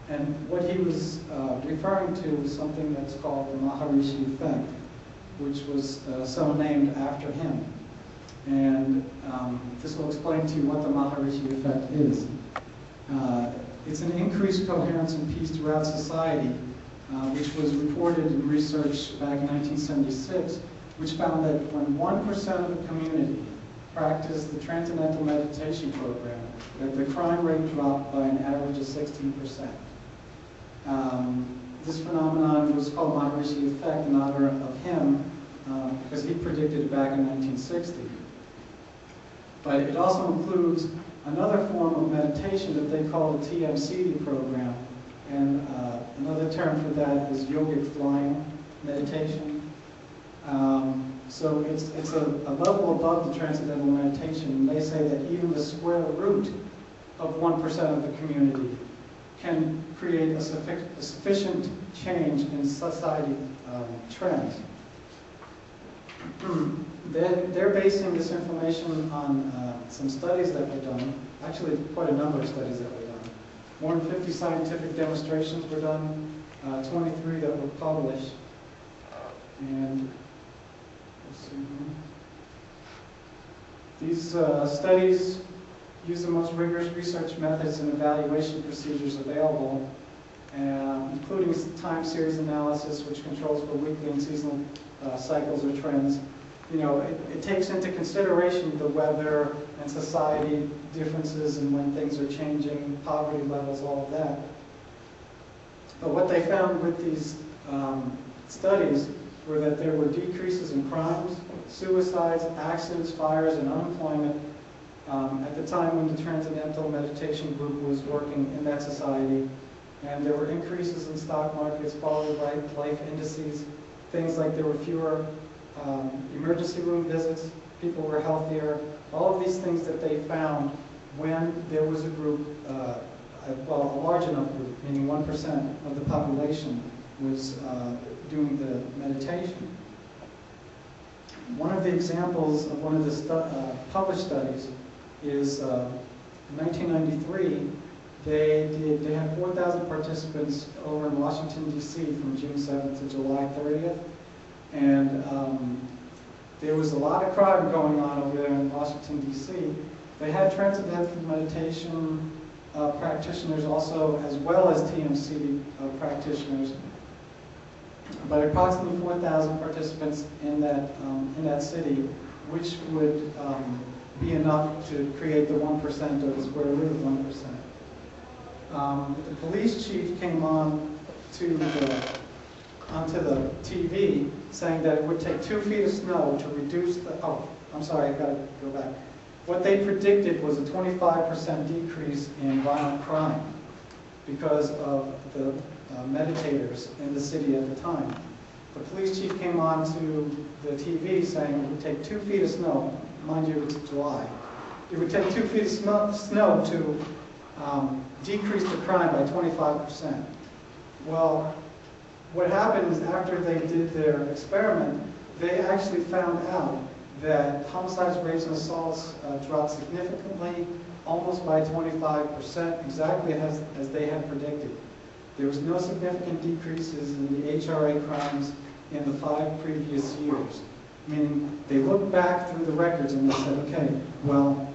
And what he was referring to was something that's called the Maharishi effect, which was so named after him. And this will explain to you what the Maharishi effect is. It's an increased coherence and peace throughout society, which was reported in research back in 1976, which found that when 1% of the community practiced the Transcendental Meditation Program, that the crime rate dropped by an average of 16%. This phenomenon was called Maharishi effect in honor of him, because he predicted it back in 1960. But it also includes another form of meditation that they call the TMCD program, and another term for that is yogic flying meditation. So it's a level above the Transcendental Meditation, and they say that even the square root of 1% of the community can create a sufficient change in society trends. They're basing this information on some studies that were done, actually quite a number of studies that were done. More than 50 scientific demonstrations were done, 23 that were published. And let's see. These studies use the most rigorous research methods and evaluation procedures available, including time series analysis, which controls for weekly and seasonal cycles or trends. You know, it takes into consideration the weather and society differences and when things are changing, poverty levels, all of that. But what they found with these studies were that there were decreases in crimes, suicides, accidents, fires, and unemployment at the time when the Transcendental Meditation Group was working in that society. And there were increases in stock markets, quality of life indices, things like there were fewer emergency room visits, people were healthier, all of these things that they found when there was a group, well, a large enough group, meaning 1% of the population was doing the meditation. One of the examples of one of the published studies is in 1993, they had 4,000 participants over in Washington, D.C. from June 7th to July 30th. And there was a lot of crime going on over there in Washington, D.C. They had Transcendental Meditation practitioners also, as well as TMC practitioners. But approximately 4,000 participants in that city, which would be enough to create the 1% or the square root of 1%. The police chief came on onto the TV saying that it would take 2 feet of snow to reduce the, oh, I'm sorry, I've got to go back. What they predicted was a 25% decrease in violent crime because of the meditators in the city at the time. The police chief came on to the TV saying it would take 2 feet of snow, mind you, it's July. It would take 2 feet of snow to decrease the crime by 25%. Well, what happened is after they did their experiment, they actually found out that homicides, rapes, and assaults dropped significantly, almost by 25%, exactly as they had predicted. There was no significant decreases in the HRA crimes in the 5 previous years. Meaning, they looked back through the records and they said, okay, well,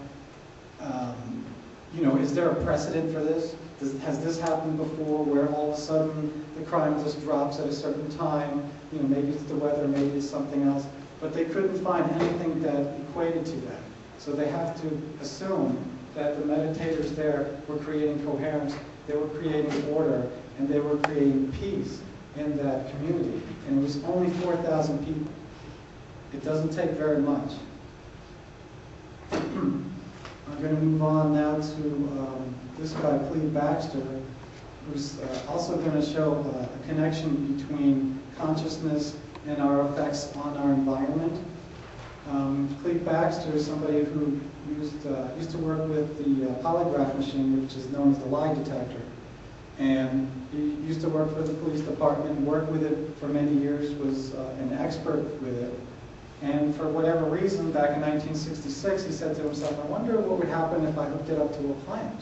you know, is there a precedent for this? Has this happened before where all of a sudden the crime just drops at a certain time? You know, maybe it's the weather, maybe it's something else. But they couldn't find anything that equated to that. So they have to assume that the meditators there were creating coherence, they were creating order, and they were creating peace in that community. And it was only 4,000 people. It doesn't take very much. I'm going to move on now to this guy, Cleve Baxter, who's also going to show a connection between consciousness and our effects on our environment. Cleve Baxter is somebody who used to work with the polygraph machine, which is known as the lie detector. And he used to work for the police department, worked with it for many years, was an expert with it. And for whatever reason, back in 1966, he said to himself, I wonder what would happen if I hooked it up to a plant.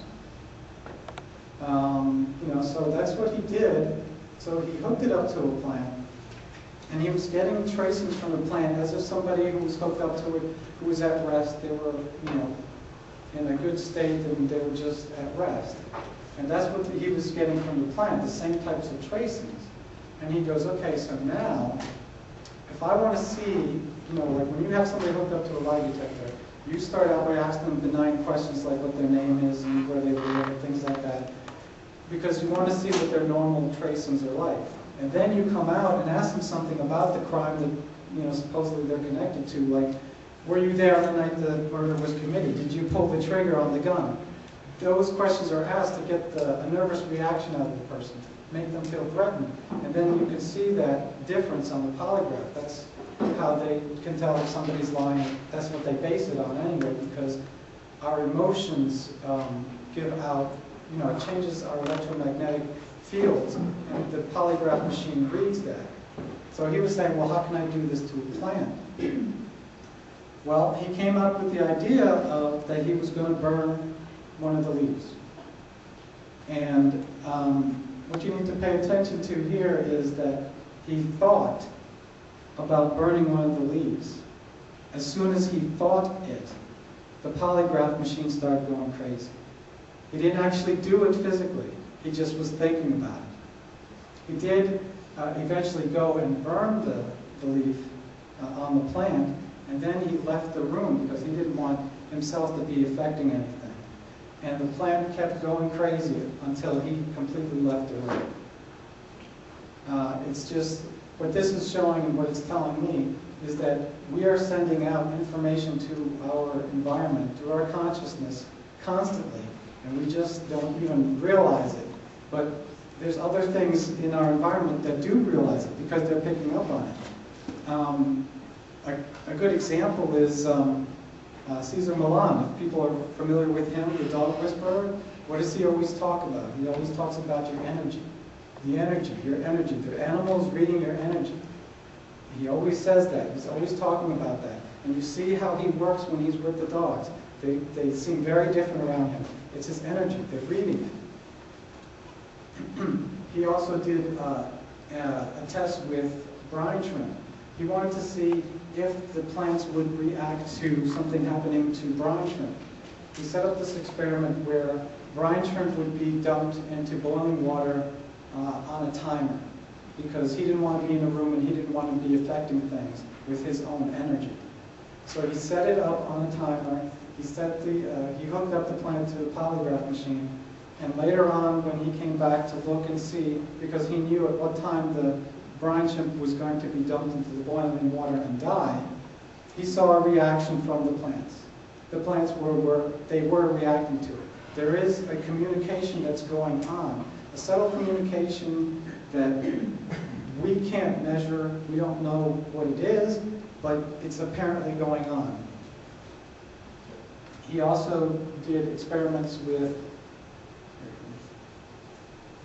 So that's what he did. So he hooked it up to a plant, and he was getting tracings from the plant as if somebody who was hooked up to it, who was at rest, they were, in a good state and they were just at rest. And that's what he was getting from the plant, the same types of tracings. And he goes, okay, so now, if I want to see, like when you have somebody hooked up to a lie detector, you start out by asking them benign questions like what their name is and where they live and things like that, because you want to see what their normal tracings are like. And then you come out and ask them something about the crime that, supposedly they're connected to, like, were you there on the night the murder was committed? Did you pull the trigger on the gun? Those questions are asked to get a nervous reaction out of the person, make them feel threatened. And then you can see that difference on the polygraph. That's how they can tell if somebody's lying. That's what they base it on anyway, because our emotions give out, it changes our electromagnetic fields, and the polygraph machine reads that. So he was saying, well, how can I do this to a plant? Well, he came up with the idea that he was going to burn one of the leaves. And what you need to pay attention to here is that he thought about burning one of the leaves. As soon as he thought it, the polygraph machine started going crazy. He didn't actually do it physically. He just was thinking about it. He did eventually go and burn the leaf on the plant, and then he left the room because he didn't want himself to be affecting anything. And the plant kept going crazy until he completely left the room. It's just, what this is showing and what it's telling me is that we are sending out information to our environment, to our consciousness, constantly, and we just don't even realize it. But there's other things in our environment that do realize it because they're picking up on it. A good example is Cesar Millan. If people are familiar with him, the dog whisperer, what does he always talk about? He always talks about your energy. The energy, your energy. The animals reading your energy. He always says that. He's always talking about that. And you see how he works when he's with the dogs. They seem very different around him. It's his energy. They're reading it. He also did a test with brine shrimp. He wanted to see if the plants would react to something happening to brine shrimp. He set up this experiment where brine shrimp would be dumped into boiling water on a timer, because he didn't want to be in a room and he didn't want to be affecting things with his own energy. So he set it up on a timer. He hooked up the plant to the polygraph machine, and later on when he came back to look and see, because he knew at what time the brine shrimp was going to be dumped into the boiling water and die, he saw a reaction from the plants. The plants were reacting to it. There is a communication that's going on, a subtle communication that we can't measure, we don't know what it is, but it's apparently going on. He also did experiments with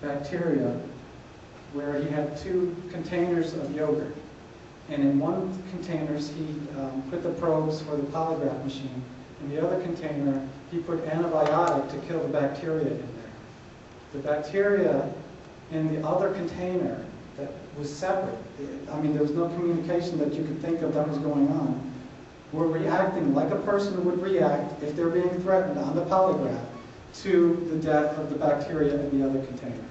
bacteria where he had 2 containers of yogurt. And in one containers he put the probes for the polygraph machine. In the other container he put antibiotic to kill the bacteria in there. The bacteria in the other container that was separate, I mean there was no communication that you could think of that was going on, were reacting like a person would react if they're being threatened on the polygraph to the death of the bacteria in the other container.